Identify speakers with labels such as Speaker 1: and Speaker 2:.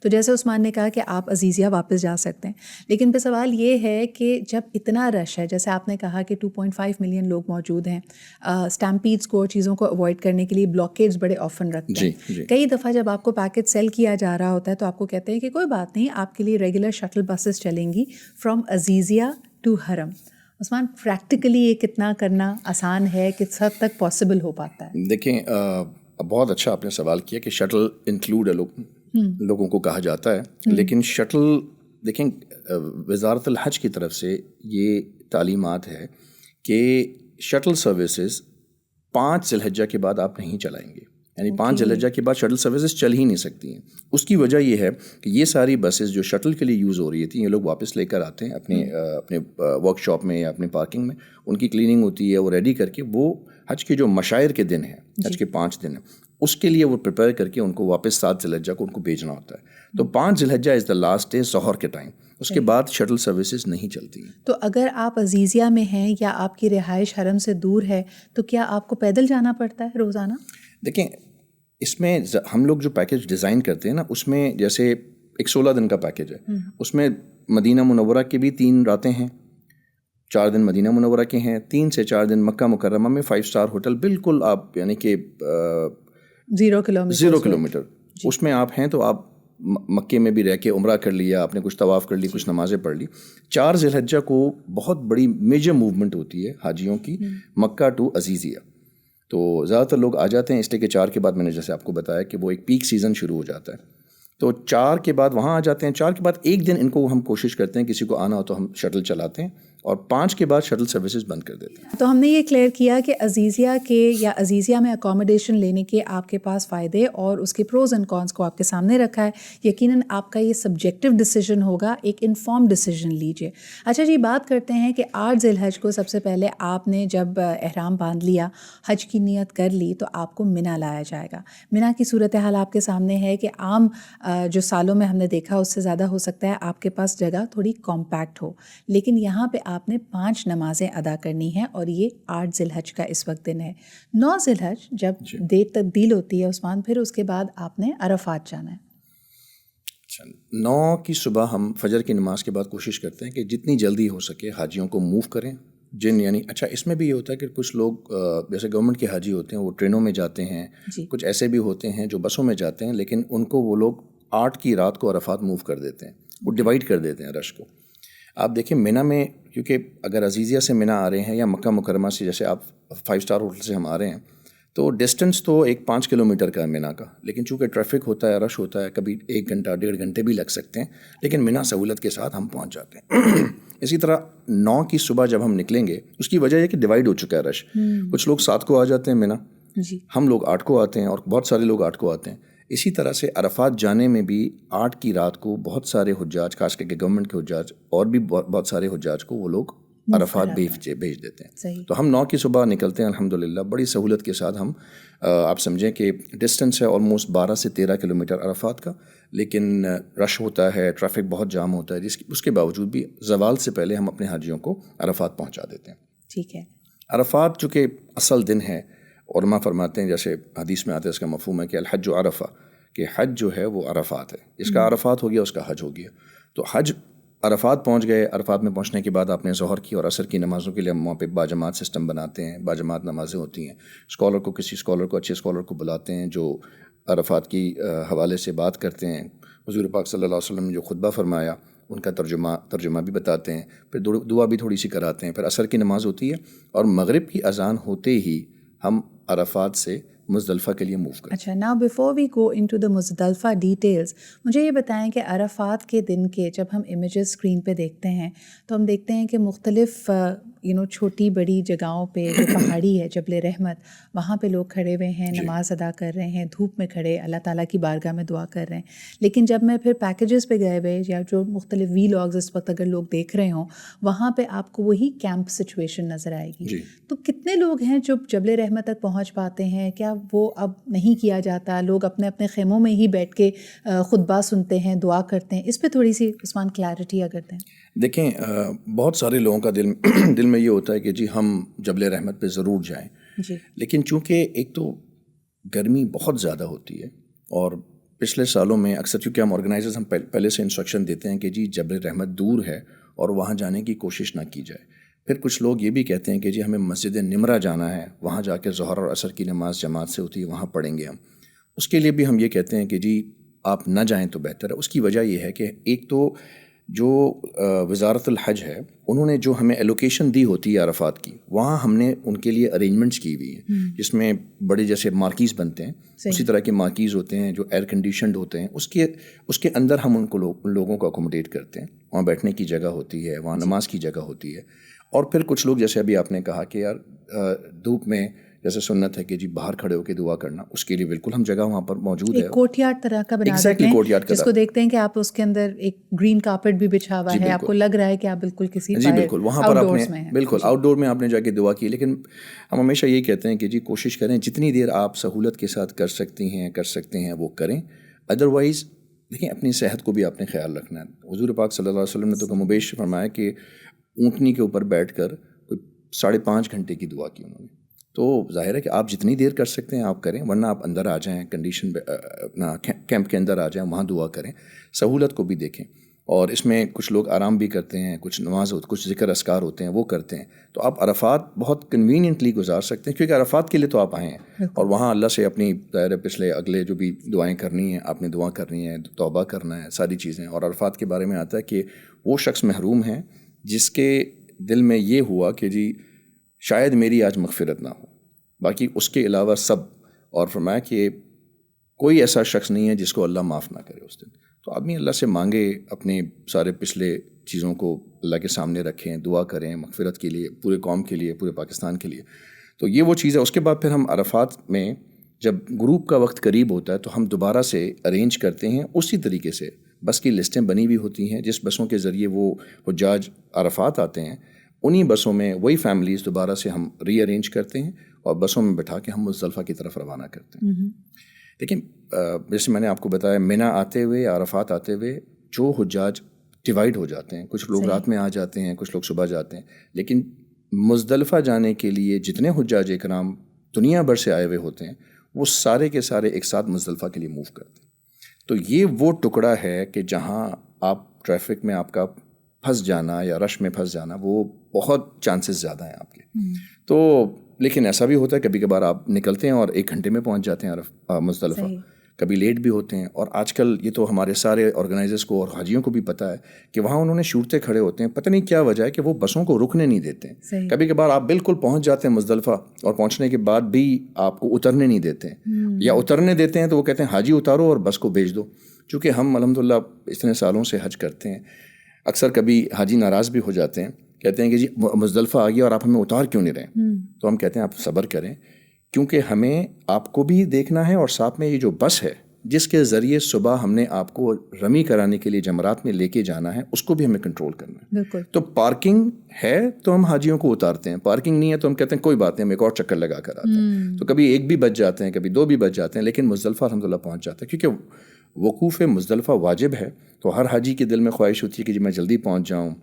Speaker 1: تو جیسے عثمان نے کہا کہ آپ عزیزیہ واپس جا سکتے ہیں، لیکن پھر سوال یہ ہے کہ جب اتنا رش ہے، جیسے آپ نے کہا کہ 2.5 ملین لوگ موجود ہیں، اسٹیمپیڈس کو، چیزوں کو اوائڈ کرنے کے لیے بلاکیڈز بڑے آفن رکھتے ہیں. کئی دفعہ جب آپ کو پیکج سیل کیا جا رہا ہوتا ہے تو آپ کو کہتے ہیں کہ کوئی بات نہیں، آپ کے لیے ریگولر شٹل بسز چلیں گی فرام عزیزیہ ٹو حرم. عثمان، پریکٹیکلی یہ کتنا کرنا آسان ہے، کس حد تک پاسبل ہو پاتا ہے؟
Speaker 2: دیکھیں، بہت اچھا آپ نے سوال کیا کہ شٹل انکلوڈ لوگوں کو کہا جاتا ہے، لیکن شٹل دیکھیں وزارت الحج کی طرف سے یہ تعلیمات ہے کہ شٹل سروسز 5 ذی الحجہ کے بعد آپ نہیں چلائیں گے، یعنی 5 ذی الحجہ کے بعد شٹل سروسز چل ہی نہیں سکتی ہیں. اس کی وجہ یہ ہے کہ یہ ساری بسز جو شٹل کے لیے یوز ہو رہی تھیں، یہ لوگ واپس لے کر آتے ہیں اپنے ورک شاپ میں یا اپنے پارکنگ میں، ان کی کلیننگ ہوتی ہے، وہ ریڈی کر کے وہ حج کے جو مشاعر کے دن ہیں، حج کے 5 دن ہیں، اس کے لیے وہ پریپیئر کر کے ان کو واپس 7 ذی الحجہ کو ان کو بھیجنا ہوتا ہے. تو 5 ذی الحجہ از دا لاسٹ ڈے ظہر کے ٹائم، اس کے بعد شٹل سروسز نہیں چلتی ہیں.
Speaker 1: تو اگر آپ عزیزیہ میں ہیں یا آپ کی رہائش حرم سے دور ہے تو کیا آپ کو پیدل جانا پڑتا ہے روزانہ؟
Speaker 2: دیکھیں، اس میں ہم لوگ جو پیکج ڈیزائن کرتے ہیں نا، اس میں جیسے ایک 16 دن کا پیکج ہے، اس میں مدینہ منورہ کی بھی 3 راتیں ہیں، 4 دن مدینہ منورہ کے ہیں، 3 سے 4 دن مکہ مکرمہ میں 5 اسٹار ہوٹل، بالکل آپ یعنی کہ
Speaker 1: 0
Speaker 2: کلومیٹر اس میں آپ ہیں. تو آپ مکے میں بھی رہ کے عمرہ کر لیا، آپ نے کچھ طواف کر لی، کچھ نمازیں پڑھ لی. 4 ذی الحجہ کو بہت بڑی میجر موومنٹ ہوتی ہے حاجیوں کی، مکہ ٹو عزیزیہ. تو زیادہ تر لوگ آ جاتے ہیں، اس لیے کہ 4 کے بعد میں نے جیسے آپ کو بتایا کہ وہ ایک پیک سیزن شروع ہو جاتا ہے، تو 4 کے بعد وہاں آ جاتے ہیں. 4 کے بعد ایک دن ان کو ہم کوشش کرتے ہیں کسی کو آنا ہو تو ہم شٹل چلاتے ہیں، اور 5 کے بعد شٹل سروسز بند کر دیتے ہیں.
Speaker 1: تو ہم نے یہ کلیئر کیا کہ عزیزیہ کے یا عزیزیہ میں اکوموڈیشن لینے کے آپ کے پاس فائدے اور اس کے پروز اینڈ کونس کو آپ کے سامنے رکھا ہے. یقیناً آپ کا یہ سبجیکٹو ڈیسیجن ہوگا، ایک انفارم ڈیسیجن لیجیے. اچھا جی، بات کرتے ہیں کہ 8 ذی الحج کو سب سے پہلے آپ نے جب احرام باندھ لیا، حج کی نیت کر لی، تو آپ کو منی لایا جائے گا. منی کی صورتحال آپ کے سامنے ہے کہ عام جو سالوں میں ہم نے دیکھا اس سے زیادہ ہو سکتا ہے آپ کے پاس جگہ تھوڑی کمپیکٹ ہو، لیکن یہاں پہ آپ نے 5 نمازیں ادا کرنی ہیں، اور یہ 8 ذی الحج کا اس وقت دن ہے. 9 ذی الحج جب ڈیٹ تبدیل ہوتی ہے عثمان، پھر اس کے بعد آپ نے عرفات جانا ہے.
Speaker 2: 9 کی صبح ہم فجر کی نماز کے بعد کوشش کرتے ہیں کہ جتنی جلدی ہو سکے حاجیوں کو موو کریں. یعنی اچھا، اس میں بھی یہ ہوتا ہے کہ کچھ لوگ جیسے گورنمنٹ کے حاجی ہوتے ہیں وہ ٹرینوں میں جاتے ہیں، کچھ ایسے بھی ہوتے ہیں جو بسوں میں جاتے ہیں، لیکن ان کو وہ لوگ 8 کی رات کو عرفات موو کر دیتے ہیں، وہ ڈیوائڈ کر دیتے ہیں رش کو. آپ دیکھیں منی میں، کیونکہ اگر عزیزیہ سے منی آ رہے ہیں یا مکہ مکرمہ سے، جیسے آپ 5 اسٹار ہوٹل سے ہم آ رہے ہیں، تو ڈسٹینس تو ایک 5 کلومیٹر کا ہے منی کا، لیکن چونکہ ٹریفک ہوتا ہے، رش ہوتا ہے، کبھی 1 گھنٹہ 1.5 گھنٹے بھی لگ سکتے ہیں، لیکن منی سہولت کے ساتھ ہم پہنچ جاتے ہیں. اسی طرح 9 کی صبح جب ہم نکلیں گے، اس کی وجہ یہ کہ ڈیوائڈ ہو چکا ہے رش. کچھ لوگ 7 کو آ جاتے ہیں منی، ہم لوگ 8 کو آتے ہیں، اور بہت سارے لوگ 8 کو آتے ہیں. اسی طرح سے عرفات جانے میں بھی 8 کی رات کو بہت سارے حجاج، خاص کر کے گورنمنٹ کے حجاج اور بھی بہت سارے حجاج کو وہ لوگ عرفات بھیج دیتے ہیں. تو ہم 9 کی صبح نکلتے ہیں، الحمدللہ بڑی سہولت کے ساتھ. ہم آپ سمجھیں کہ ڈسٹینس ہے آلموسٹ 12 سے 13 کلومیٹر عرفات کا، لیکن رش ہوتا ہے، ٹریفک بہت جام ہوتا ہے، اس کے باوجود بھی زوال سے پہلے ہم اپنے حاجیوں کو عرفات پہنچا دیتے ہیں.
Speaker 1: ٹھیک ہے.
Speaker 2: عرفات چونکہ اصل دن ہے، علماء فرماتے ہیں، جیسے حدیث میں آتا ہے، اس کا مفہوم ہے کہ الحج عرفہ، کہ حج جو ہے وہ عرفات ہے، اس کا عرفات ہو گیا، اس کا حج ہو گیا. تو حج عرفات پہنچ گئے، عرفات میں پہنچنے کے بعد آپ نے ظہر کی اور عصر کی نمازوں کے لیے ہم وہاں پہ باجماعت سسٹم بناتے ہیں، باجماعت نمازیں ہوتی ہیں. کسی اسکالر کو اچھے اسکالر کو بلاتے ہیں جو عرفات کی حوالے سے بات کرتے ہیں. حضور پاک صلی اللہ علیہ وسلم نے جو خطبہ فرمایا ان کا ترجمہ بھی بتاتے ہیں، پھر دعا بھی تھوڑی سی کراتے ہیں. پھر عصر کی نماز ہوتی ہے، اور مغرب کی اذان ہوتے ہی ہم عرفات سے مزدلفہ کے لیے موو کریں.
Speaker 1: اچھا، now before we go into the Muzdalifah details, مجھے یہ بتائیں کہ عرفات کے دن کے جب ہم امیجز اسکرین پہ دیکھتے ہیں تو ہم دیکھتے ہیں کہ مختلف چھوٹی بڑی جگہوں پہ جو پہاڑی ہے جبل رحمت، وہاں پہ لوگ کھڑے ہوئے ہیں، نماز ادا کر رہے ہیں، دھوپ میں کھڑے اللہ تعالیٰ کی بارگاہ میں دعا کر رہے ہیں. لیکن جب میں پھر پیکیجز پہ گئے ہوئے یا جو مختلف وی لاگز اس وقت اگر لوگ دیکھ رہے ہوں، وہاں پہ آپ کو وہی کیمپ سچویشن نظر آئے گی. تو کتنے لوگ ہیں جو جبل رحمت تک پہنچ پاتے ہیں؟ کیا وہ اب نہیں کیا جاتا؟ لوگ اپنے اپنے خیموں میں ہی بیٹھ کے خطبہ سنتے ہیں، دعا کرتے ہیں؟ اس پہ تھوڑی سی عثمان کلیئرٹی اگر دیں.
Speaker 2: دیکھیں، بہت سارے لوگوں کا دل میں یہ ہوتا ہے کہ جی ہم جبل رحمت پہ ضرور جائیں، لیکن چونکہ ایک تو گرمی بہت زیادہ ہوتی ہے اور پچھلے سالوں میں اکثر چونکہ ہم آرگنائزرز ہم پہلے سے انسٹرکشن دیتے ہیں کہ جی جبل رحمت دور ہے اور وہاں جانے کی کوشش نہ کی جائے. پھر کچھ لوگ یہ بھی کہتے ہیں کہ جی ہمیں مسجد نمرہ جانا ہے, وہاں جا کے ظہر اور عصر کی نماز جماعت سے ہوتی ہے, وہاں پڑھیں گے ہم. اس کے لیے بھی ہم یہ کہتے ہیں کہ جی آپ نہ جائیں تو بہتر ہے. اس کی وجہ یہ ہے کہ ایک تو جو وزارت الحج ہے انہوں نے جو ہمیں ایلوکیشن دی ہوتی ہے عرفات کی, وہاں ہم نے ان کے لیے ارینجمنٹس کی ہوئی ہیں جس میں بڑے جیسے مارکیز بنتے ہیں, اسی طرح کے مارکیز ہوتے ہیں جو ایئر کنڈیشنڈ ہوتے ہیں, اس کے اندر ہم ان لوگوں کو اکوموڈیٹ کرتے ہیں. وہاں بیٹھنے کی جگہ ہوتی ہے, وہاں نماز کی جگہ ہوتی ہے. اور پھر کچھ لوگ جیسے ابھی آپ نے کہا کہ یار دھوپ میں جیسے سنت ہے کہ جی باہر کھڑے ہو کے دعا کرنا, اس کے لیے بالکل ہم جگہ وہاں پر موجود ہے.
Speaker 1: ایک کورٹ یارڈ طرح کا بنا دیتے ہیں جس کو دیکھتے ہیں کہ آپ اس کے اندر ایک گرین کارپیٹ بھی بچھا ہوا ہے, آپ کو لگ رہا ہے کہ آپ بالکل کسی
Speaker 2: جی بالکل وہاں پر آپ نے بالکل آؤٹ ڈور میں آپ نے جا کے دعا کی. لیکن ہم ہمیشہ یہی کہتے ہیں کہ جی کوشش کریں جتنی دیر آپ سہولت کے ساتھ کر سکتے ہیں وہ کریں. ادروائز دیکھیں اپنی صحت کو بھی آپ نے خیال رکھنا ہے. حضور پاک صلی اللہ علیہ وسلم نے تو کم و بیش فرمایا کہ اونٹنی کے اوپر بیٹھ کر 5.5 گھنٹے کی دعا کی انہوں نے. تو ظاہر ہے کہ آپ جتنی دیر کر سکتے ہیں آپ کریں, ورنہ آپ اندر آ جائیں کنڈیشن اپنا کیمپ کے اندر آ جائیں, وہاں دعا کریں, سہولت کو بھی دیکھیں. اور اس میں کچھ لوگ آرام بھی کرتے ہیں, کچھ نماز کچھ ذکر اذکار ہوتے ہیں وہ کرتے ہیں. تو آپ عرفات بہت کنوینئنٹلی گزار سکتے ہیں کیونکہ عرفات کے لیے تو آپ آئے ہیں اور وہاں اللہ سے اپنی ظاہر پچھلے اگلے جو بھی دعائیں کرنی ہیں آپ نے دعا کرنی ہے, توبہ کرنا ہے, ساری چیزیں. اور عرفات کے بارے میں آتا ہے کہ وہ شخص محروم ہیں جس کے دل میں یہ ہوا کہ جی شاید میری آج مغفرت نہ ہو, باقی اس کے علاوہ سب. اور فرمایا کہ کوئی ایسا شخص نہیں ہے جس کو اللہ معاف نہ کرے اس دن. تو آدمی اللہ سے مانگے, اپنے سارے پچھلے چیزوں کو اللہ کے سامنے رکھیں, دعا کریں مغفرت کے لیے, پورے قوم کے لیے, پورے پاکستان کے لیے. تو یہ وہ چیز ہے. اس کے بعد پھر ہم عرفات میں جب گروپ کا وقت قریب ہوتا ہے تو ہم دوبارہ سے ارینج کرتے ہیں اسی طریقے سے. بس کی لسٹیں بنی ہوئی ہوتی ہیں جس بسوں کے ذریعے وہ حجاج عرفات آتے ہیں, انہی بسوں میں وہی فیملیز دوبارہ سے ہم ری ارینج کرتے ہیں اور بسوں میں بٹھا کے ہم مزدلفہ کی طرف روانہ کرتے ہیں. لیکن جیسے میں نے آپ کو بتایا مینا آتے ہوئے عرفات آتے ہوئے جو حجاج ڈیوائڈ ہو جاتے ہیں, کچھ لوگ رات میں آ جاتے ہیں, کچھ لوگ صبح جاتے ہیں. لیکن مزدلفہ جانے کے لیے جتنے حجاج اکرام دنیا بھر سے آئے ہوئے ہوتے ہیں وہ سارے کے سارے ایک ساتھ مزدلفہ کے لیے موو کرتے ہیں. تو یہ وہ ٹکڑا ہے کہ جہاں آپ ٹریفک میں آپ کا پھنس جانا یا رش میں پھنس جانا وہ بہت چانسز زیادہ ہیں آپ کے. تو لیکن ایسا بھی ہوتا ہے کبھی کبھار آپ نکلتے ہیں اور 1 گھنٹے میں پہنچ جاتے ہیں مزدلفہ, کبھی لیٹ بھی ہوتے ہیں. اور آج کل یہ تو ہمارے سارے آرگنائزرز کو اور حاجیوں کو بھی پتہ ہے کہ وہاں انہوں نے شورتے کھڑے ہوتے ہیں, پتہ نہیں کیا وجہ ہے کہ وہ بسوں کو رکنے نہیں دیتے ہیں. کبھی کبھار آپ بالکل پہنچ جاتے ہیں مزدلفہ اور پہنچنے کے بعد بھی آپ کو اترنے نہیں دیتے ہیں, یا اترنے دیتے ہیں تو وہ کہتے ہیں حاجی اتارو اور بس کو بھیج دو. چونکہ ہم الحمدللہ اتنے سالوں سے حج کرتے ہیں, اکثر کبھی حاجی ناراض بھی ہو جاتے ہیں, کہتے ہیں کہ جی مزدلفہ آ گیا اور آپ ہمیں اتار کیوں نہیں رہے. تو ہم کہتے ہیں آپ صبر کریں کیونکہ ہمیں آپ کو بھی دیکھنا ہے اور ساتھ میں یہ جو بس ہے جس کے ذریعے صبح ہم نے آپ کو رمی کرانے کے لیے جمرات میں لے کے جانا ہے اس کو بھی ہمیں کنٹرول کرنا ہے. تو پارکنگ ہے تو ہم حاجیوں کو اتارتے ہیں, پارکنگ نہیں ہے تو ہم کہتے ہیں کوئی بات نہیں ہم ایک اور چکر لگا کر آتے ہیں. تو کبھی 1 بھی بچ جاتے ہیں, کبھی 2 بھی بچ جاتے ہیں, لیکن مزدلفہ الحمدللہ پہنچ جاتے ہیں کیونکہ وقوف مزدلفہ واجب ہے. تو ہر حاجی کے دل میں خواہش ہوتی ہے کہ جی میں جلدی پہنچ جاؤں,